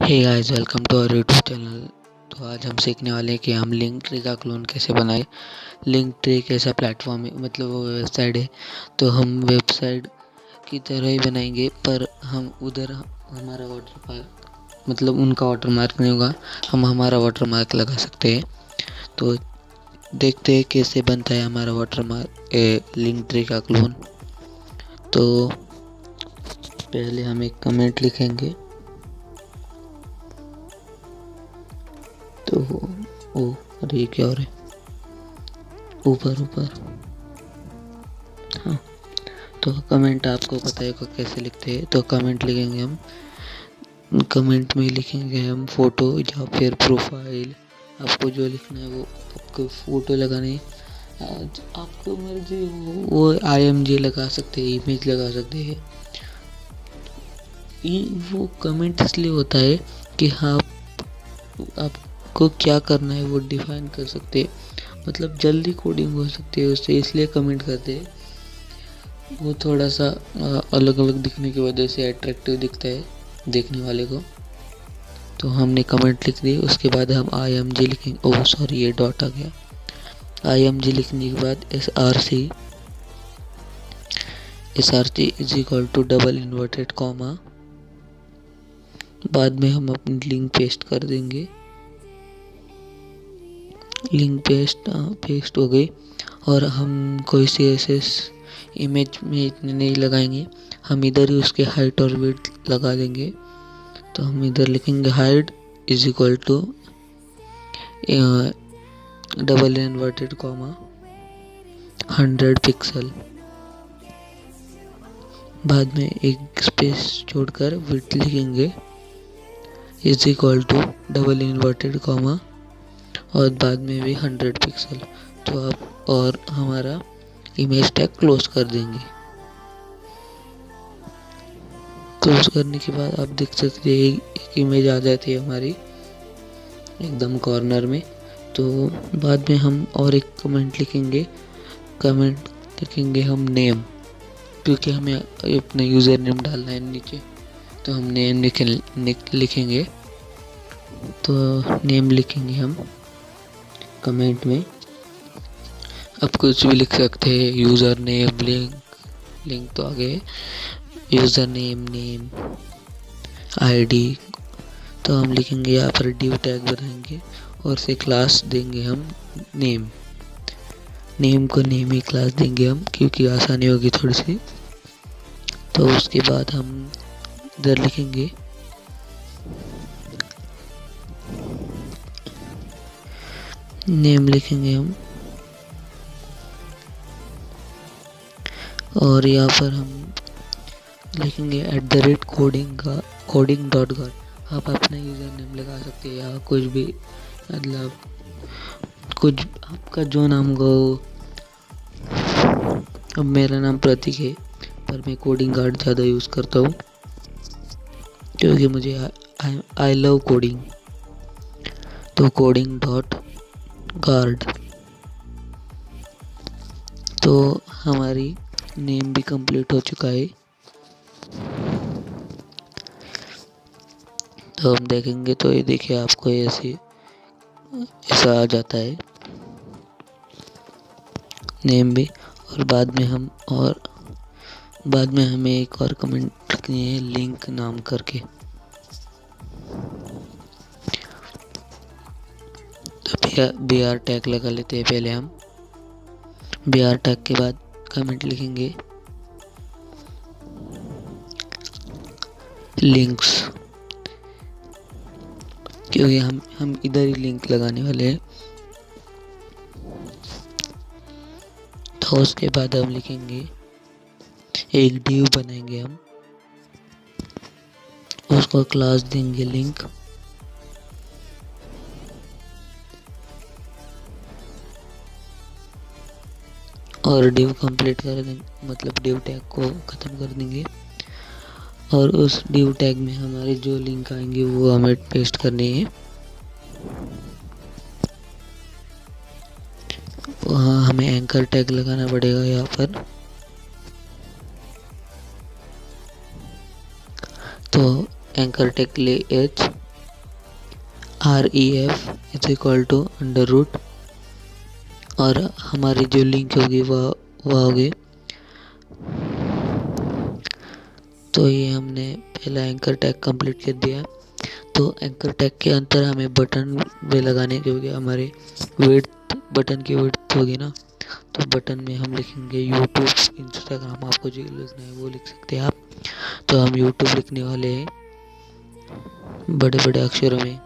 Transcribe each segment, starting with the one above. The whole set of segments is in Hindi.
Hey guys, welcome to our YouTube channel. तो आज हम सीखने वाले हैं कि हम लिंक ट्री का क्लोन कैसे बनाएं। लिंक ट्री एक ऐसा प्लेटफॉर्म है, मतलब वो वेबसाइट है। तो हम वेबसाइट की तरह ही बनाएंगे, पर हम उधर हमारा वाटरमार्क, मतलब उनका वाटरमार्क नहीं होगा, हम हमारा वाटरमार्क लगा सकते हैं। तो देखते हैं कैसे बनता है हमारा वाटरमार्क लिंक ट्री का क्लोन। तो पहले हम एक कमेंट लिखेंगे। तो ओ अरे ये क्या हो रहा है, ऊपर ऊपर। हाँ, तो कमेंट आपको पता है को कैसे लिखते हैं। तो कमेंट लिखेंगे हम, कमेंट में लिखेंगे हम फ़ोटो या फिर प्रोफाइल। आपको जो लिखना है वो आपको फ़ोटो लगानी है, आपको मर्जी वो IMG लगा सकते हैं, इमेज लगा सकते हैं। वो कमेंट इसलिए होता है कि हाँ, आपको क्या करना है वो डिफाइन कर सकते हैं, मतलब जल्दी कोडिंग हो सकती है उससे, इसलिए कमेंट करते हैं। वो थोड़ा सा अलग अलग दिखने की वजह से अट्रैक्टिव दिखता है देखने वाले को। तो हमने कमेंट लिख दी, उसके बाद हम IMG लिखेंगे। ओह सॉरी, ये डॉट आ गया। IMG लिखने के बाद SRC is equal to double inverted comma. बाद में हम अपनी लिंक पेस्ट कर देंगे। लिंक पेस्ट हो गई। और हम कोई CSS इमेज में इतने नहीं लगाएंगे, हम इधर ही उसके हाइट और विड्थ लगा देंगे। तो हम इधर लिखेंगे height is equal to double inverted comma 100 pixel. बाद में एक स्पेस छोड़कर विड्थ लिखेंगे is equal to double inverted comma और बाद में भी 100 पिक्सल। तो आप और हमारा इमेज टैग क्लोज कर देंगे। क्लोज करने के बाद आप देख सकते हैं एक इमेज आ जाती है हमारी एकदम कॉर्नर में। तो बाद में हम और एक कमेंट लिखेंगे हम नेम, क्योंकि हमें अपना यूज़र नेम डालना है नीचे। तो हम नेम लिखेंगे। तो नेम लिखेंगे हम कमेंट में। आप कुछ भी लिख सकते हैं, यूज़र नेम, लिंक तो आगे यूज़र नेम, ID। तो हम लिखेंगे यहाँ पर डिव टैग बनाएंगे और से क्लास देंगे हम नेम को नेम ही क्लास देंगे हम, क्योंकि आसानी होगी थोड़ी सी। तो उसके बाद हम इधर लिखेंगे नेम लिखेंगे हम, और यहाँ पर हम लिखेंगे @coding.guard। आप अपना यूज़र नेम लगा सकते हैं या कुछ भी, मतलब कुछ आपका जो नाम हो। अब मेरा नाम प्रतीक है, पर मैं कोडिंग गार्ड ज़्यादा यूज़ करता हूँ क्योंकि मुझे आई लव कोडिंग। तो coding.guard। तो हमारी नेम भी कंप्लीट हो चुका है। तो हम देखेंगे तो ये देखिए आपको ऐसा आ जाता है नेम भी। और बाद में हमें एक और कमेंट लिखनी है लिंक नाम करके। तो BR टैग लगा लेते हैं पहले हम। BR टैग के बाद कमेंट लिखेंगे लिंक्स, क्योंकि हम इधर ही लिंक लगाने वाले हैं। तो उसके बाद हम लिखेंगे एक डिव बनाएंगे हम, उसको क्लास देंगे लिंक। और डिव कंप्लीट कर देंगे, मतलब डिव टैग को ख़त्म कर देंगे। और उस डिव टैग में हमारे जो लिंक आएंगे वो हमें पेस्ट करनी है। वहाँ हमें एंकर टैग लगाना पड़ेगा यहाँ पर। तो एंकर टैग ले H REF is equal to under root, और हमारी जो लिंक होगी वह होगी। तो ये हमने पहला एंकर टैग कंप्लीट कर दिया। तो एंकर टैग के अंदर हमें बटन भी लगाने की होगी, हमारे विड्थ बटन की विड्थ होगी ना, तो बटन में हम लिखेंगे यूट्यूब, इंस्टाग्राम, आपको जो लिखना है वो लिख सकते हैं आप। तो हम यूट्यूब लिखने वाले हैं बड़े बड़े अक्षरों में।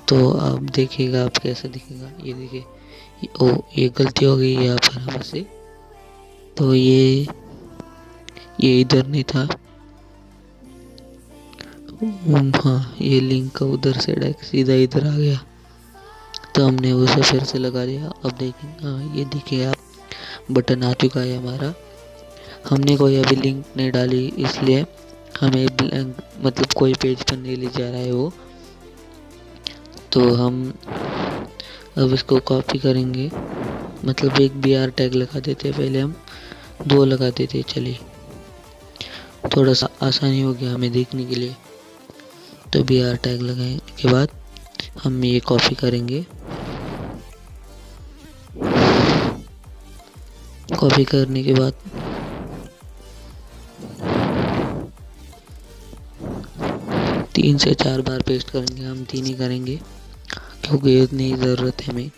तो आप देखिएगा आप कैसा दिखेगा, ये देखिए, ये गलती हो गई यहाँ पर हमसे। तो ये इधर नहीं था, हाँ ये लिंक का उधर से डायरेक्ट सीधा इधर आ गया, तो हमने उसे फिर से लगा दिया। अब देखिए, हाँ ये देखिए आप, बटन आ चुका है हमारा। हमने कोई अभी लिंक नहीं डाली, इसलिए हमें ब्लैंक मतलब कोई पेज पर नहीं ले जा रहा है वो। तो हम अब इसको कॉपी करेंगे, मतलब एक BR टैग लगा देते हैं, पहले हम 2 लगाते थे। चलिए थोड़ा सा आसानी हो गया हमें देखने के लिए। तो BR टैग लगाने के बाद हम ये कॉपी करेंगे। कॉपी करने के बाद तीन से 4 बार पेस्ट करेंगे, हम 3 ही करेंगे क्योंकि इतनी ज़रूरत है हमें।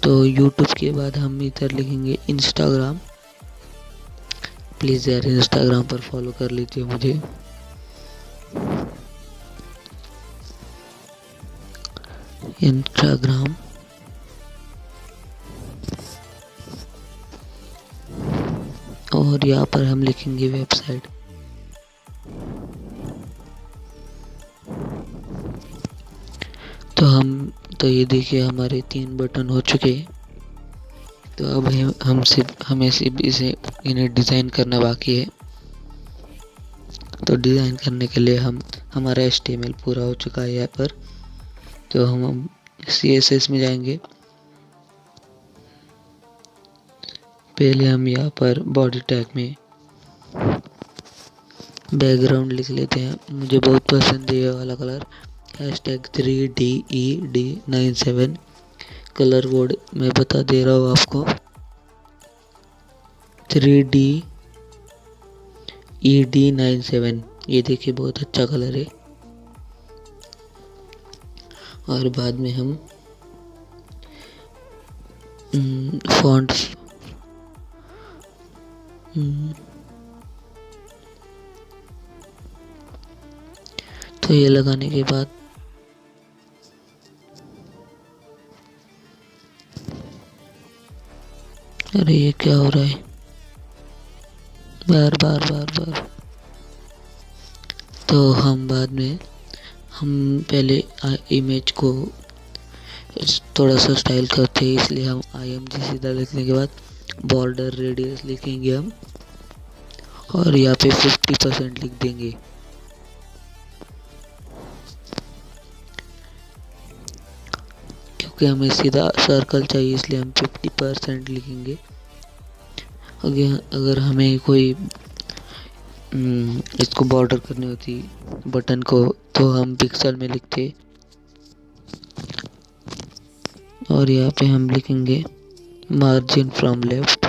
तो YouTube के बाद हम इधर लिखेंगे इंस्टाग्राम। प्लीज़ यार इंस्टाग्राम पर फॉलो कर लीजिए मुझे। इंस्टाग्राम, और यहाँ पर हम लिखेंगे वेबसाइट। तो ये देखिए हमारे 3 बटन हो चुके हैं। तो अब हमें सिर्फ इन्हें डिज़ाइन करना बाकी है। तो डिज़ाइन करने के लिए हमारा HTML पूरा हो चुका है यहाँ पर। तो हम CSS में जाएंगे। पहले हम यहाँ पर बॉडी टैग में बैकग्राउंड लिख लेते हैं, मुझे बहुत पसंद है ये वाला कलर, #3DED97। कलर कोड मैं बता दे रहा हूँ आपको, 3DED97। ये देखिए बहुत अच्छा कलर है। और बाद में हम फॉन्ट तो ये लगाने के बाद अरे ये क्या हो रहा है, बार बार बार बार। तो हम बाद में पहले इमेज को थोड़ा सा स्टाइल करते हैं, इसलिए हम IMG सीधा लिखने के बाद बॉर्डर रेडियस लिखेंगे हम, और यहाँ पे 50% लिख देंगे। क्योंकि हमें सीधा सर्कल चाहिए इसलिए हम 50% लिखेंगे। अगर हमें कोई इसको बॉर्डर करनी होती बटन को, तो हम पिक्सल में लिखते, और यहाँ पे हम लिखेंगे मार्जिन फ्रॉम लेफ्ट।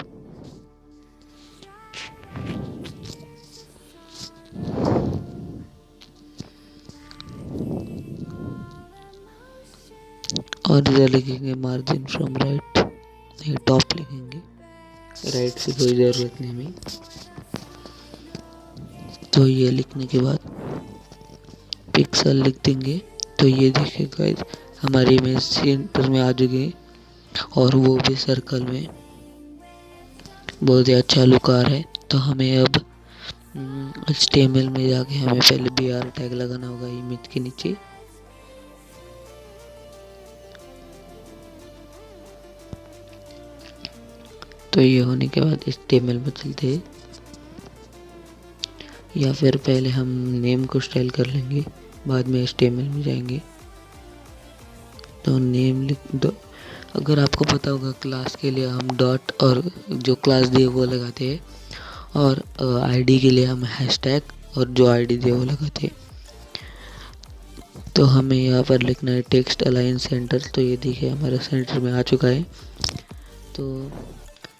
और इधर लिखेंगे मार्जिन फ्रॉम राइट, नहीं टॉप लिखेंगे, राइट की कोई ज़रूरत नहीं हमें। तो ये लिखने के बाद पिक्सल लिख देंगे। तो ये देखिए गाइस हमारी इमेज सेंटर में आ चुकी, और वो भी सर्कल में, बहुत ही अच्छा लुक आ रहा है। तो हमें अब HTML में जाके हमें पहले BR टैग लगाना होगा इमेज के नीचे। तो ये होने के बाद HTML में चलते हैं, या फिर पहले हम नेम को स्टाइल कर लेंगे, बाद में HTML में जाएंगे। तो नेम लिख दो। अगर आपको पता होगा क्लास के लिए हम डॉट और जो क्लास दिए वो लगाते हैं, और ID के लिए हम हैशटैग और जो ID दिए वो लगाते हैं। तो हमें यहाँ पर लिखना है टेक्स्ट अलाइन सेंटर। तो ये देखिए हमारा सेंटर में आ चुका है। तो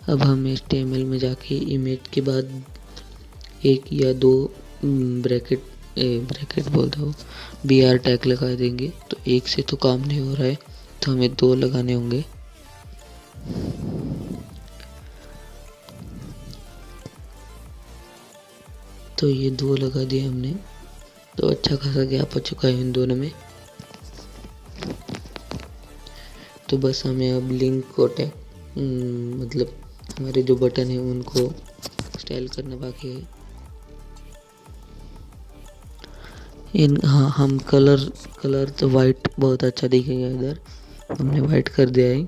अब हम HTML में जाके इमेज के बाद एक या दो ब्रैकेट बोलता हूँ BR टैग लगा देंगे। तो एक से तो काम नहीं हो रहा है, तो हमें दो लगाने होंगे। तो ये दो लगा दिए हमने, तो अच्छा खासा गैप हो चुका है इन दोनों में। तो बस हमें अब लिंक को टैग मतलब हमारे जो बटन है उनको स्टाइल करना बाकी है। हाँ, हम कलर तो वाइट बहुत अच्छा दिखेगा, इधर हमने वाइट कर दिया है।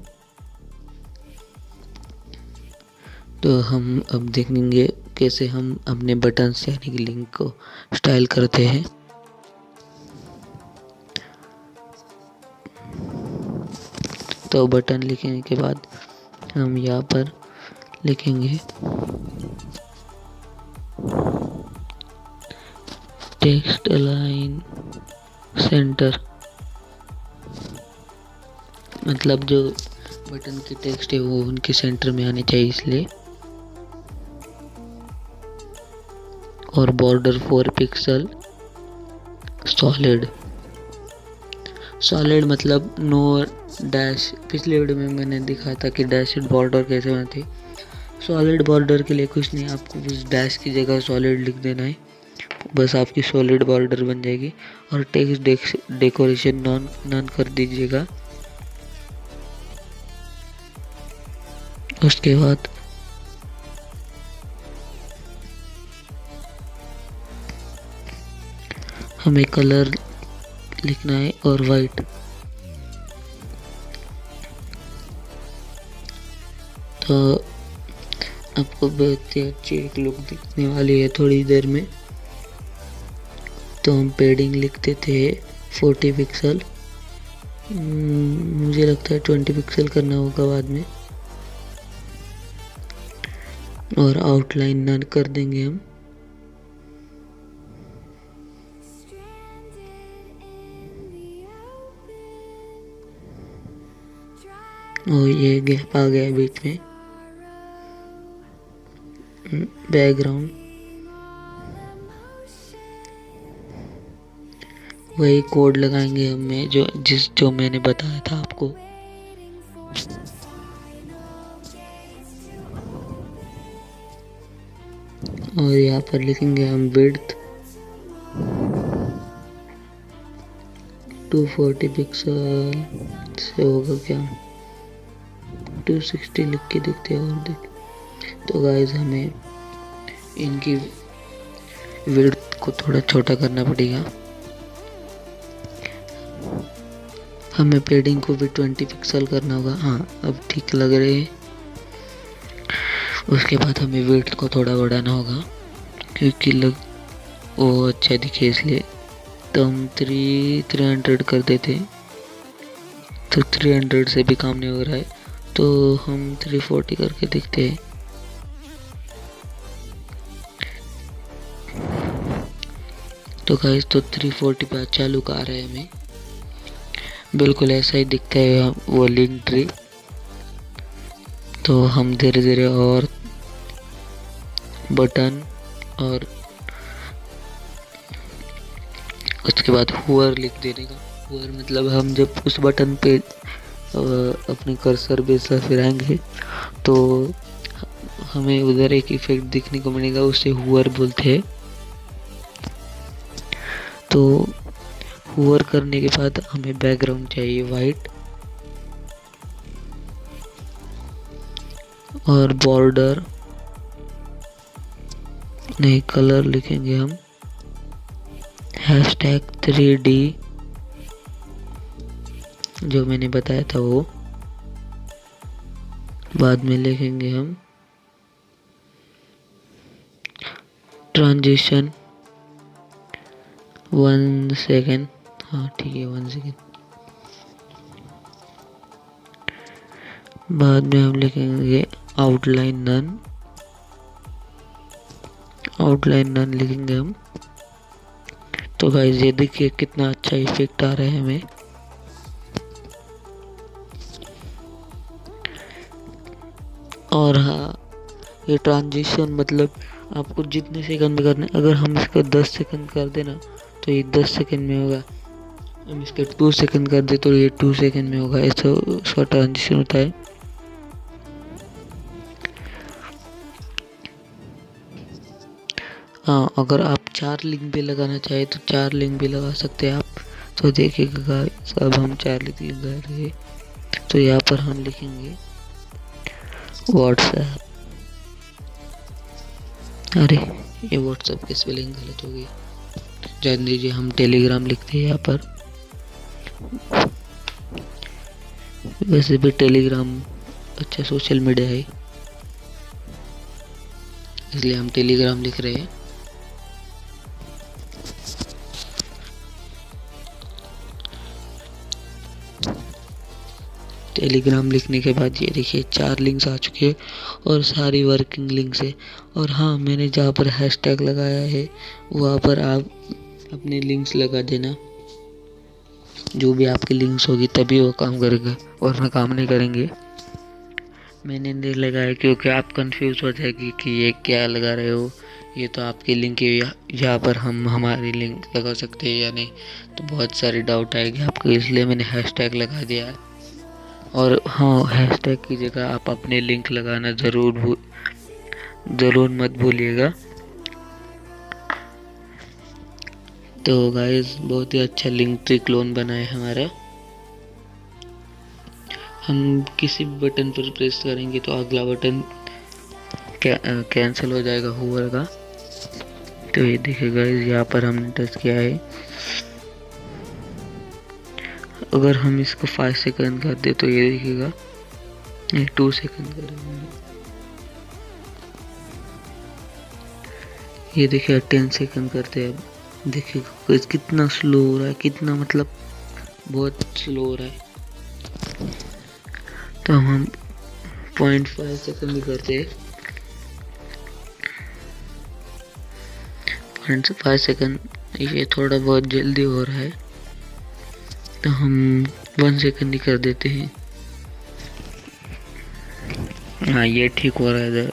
तो हम अब देखेंगे कैसे हम अपने बटन से यानी कि लिंक को स्टाइल करते हैं। तो बटन लिखने के बाद हम यहाँ पर लिखेंगे टेक्स्ट अलाइन सेंटर, मतलब जो बटन की टेक्स्ट है वो उनके सेंटर में आनी चाहिए इसलिए। और बॉर्डर 4 पिक्सल सॉलिड मतलब नो डैश। पिछले वीडियो में मैंने दिखाया था कि डैशड बॉर्डर कैसे बनते। सॉलिड बॉर्डर के लिए कुछ नहीं, आपको बस डैश की जगह सॉलिड लिख देना है, बस आपकी सॉलिड बॉर्डर बन जाएगी। और टेक्स्ट डेकोरेशन नॉन कर दीजिएगा। उसके बाद हमें कलर लिखना है और वाइट। तो आपको बहुत ही अच्छी एक लुक दिखने वाली है थोड़ी देर में। तो हम पेडिंग लिखते थे 40 पिक्सल, मुझे लगता है 20 पिक्सल करना होगा बाद में। और आउटलाइन नन कर देंगे हम। और ये गैप आ गया बीच में। बैकग्राउंड वही कोड लगाएंगे हमें जो मैंने बताया था आपको। और यहाँ पर लिखेंगे हम विड्थ 240 पिक्सल से होगा क्या, 260 लिख के देखते हैं और देख। तो गाइस हमें इनकी विड्थ को थोड़ा छोटा करना पड़ेगा। हमें पेडिंग को भी 20 पिक्सल करना होगा। हाँ, अब ठीक लग रहे हैं। उसके बाद हमें विड्थ को थोड़ा बढ़ाना होगा क्योंकि वो अच्छा दिखे इसलिए। तो हम 300 कर देते, तो 300 से भी काम नहीं हो रहा है, तो हम 340 करके देखते हैं। तो गाइस तो 340 पे अच्छा लुक आ रहा है हमें, बिल्कुल ऐसा ही दिखता है वो लिंक ट्री। तो हम धीरे धीरे और बटन और उसके बाद हुअर लिख देने का। हुअर मतलब हम जब उस बटन पे अपने कर्सर पे से फिराएंगे तो हमें उधर एक इफेक्ट दिखने को मिलेगा, उसे हुअर बोलते हैं। तो हुअर करने के बाद हमें बैकग्राउंड चाहिए वाइट और बॉर्डर नहीं, कलर लिखेंगे हम #3D जो मैंने बताया था वो। बाद में लिखेंगे हम ट्रांजिशन 1 सेकेंड। हाँ ठीक है, 1 सेकेंड। बाद में हम लिखेंगे आउटलाइन नन लिखेंगे हम तो गाइस ये देखिए कितना अच्छा इफेक्ट आ रहा है हमें। और हाँ, ये ट्रांजिशन मतलब आपको जितने सेकंड करने, अगर हम इसको 10 सेकंड कर देना तो ये 10 सेकंड में होगा, हम इसका 2 सेकंड कर दे तो ये 2 सेकंड में होगा। ऐसा उसका ट्रांजिशन होता है। हाँ, अगर आप 4 लिंक भी लगाना चाहे तो 4 लिंक भी लगा सकते हैं आप। तो देखिएगा गाइस, अब हम 4 लिंक लगा रहे हैं। तो यहाँ पर हम लिखेंगे व्हाट्सएप। अरे ये व्हाट्सएप की स्पेलिंग गलत हो गई, जान दीजिए। हम टेलीग्राम लिखते हैं यहाँ पर। वैसे भी टेलीग्राम अच्छा सोशल मीडिया है, इसलिए हम टेलीग्राम लिख रहे हैं। टेलीग्राम लिखने के बाद ये देखिए 4 लिंक्स आ चुके हैं और सारी वर्किंग लिंक्स है। और हाँ, मैंने जहाँ पर हैशटैग लगाया है वहाँ पर आप अपने लिंक्स लगा देना। जो भी आपकी लिंक्स होगी तभी वो काम करेगा, वरना काम नहीं करेंगे। मैंने नहीं लगाया क्योंकि आप कंफ्यूज हो जाएगी कि ये क्या लगा रहे हो। ये तो आपकी लिंक है, यहाँ पर हम हमारी लिंक लगा सकते हैं या नहीं, तो बहुत सारी डाउट आएगी आपको, इसलिए मैंने हैशटैग लगा दिया है। और हाँ, हैशटैग की जगह आप अपने लिंक लगाना ज़रूर मत भूलिएगा। तो गाइस बहुत ही अच्छा लिंक ट्री क्लोन बना है हमारा। हम किसी भी बटन पर प्रेस करेंगे तो अगला बटन कैंसिल हो जाएगा होवर का। तो ये देखिए गाइस, यहाँ पर हमने टच किया है। अगर हम इसको 5 सेकंड कर दे तो ये देखिएगा 2 सेकंड करेंगे। ये देखिए 10 सेकंड करते हैं। अब देखिए कितना स्लो हो रहा है, कितना मतलब बहुत स्लो हो रहा है। तो हम 0.5 सेकंड भी करते हैं। 0.5 सेकंड ये थोड़ा बहुत जल्दी हो रहा है, तो हम 1 सेकंड ही कर देते हैं। हाँ, ये ठीक हो रहा है इधर।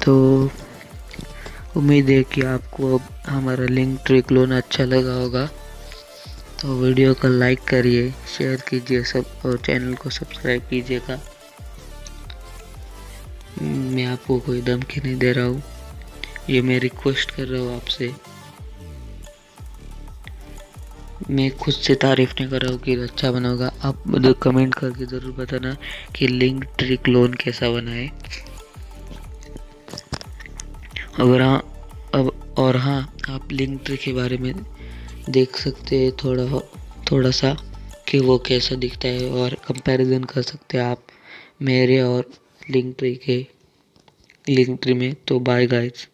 तो उम्मीद है कि आपको अब हमारा लिंक ट्री क्लोन अच्छा लगा होगा। तो वीडियो को लाइक करिए, शेयर कीजिए सब, और चैनल को सब्सक्राइब कीजिएगा। मैं आपको कोई धमकी नहीं दे रहा हूँ, ये मैं रिक्वेस्ट कर रहा हूँ आपसे। मैं खुद से तारीफ नहीं कर रहा हूँ कि अच्छा बना होगा। आप कमेंट करके ज़रूर बताना कि लिंक ट्री क्लोन कैसा बना है। अगर हाँ, और हाँ, आप लिंक ट्री के बारे में देख सकते हैं थोड़ा सा कि वो कैसा दिखता है, और कंपैरिजन कर सकते हैं आप मेरे और लिंक ट्री में। तो बाय गाइस।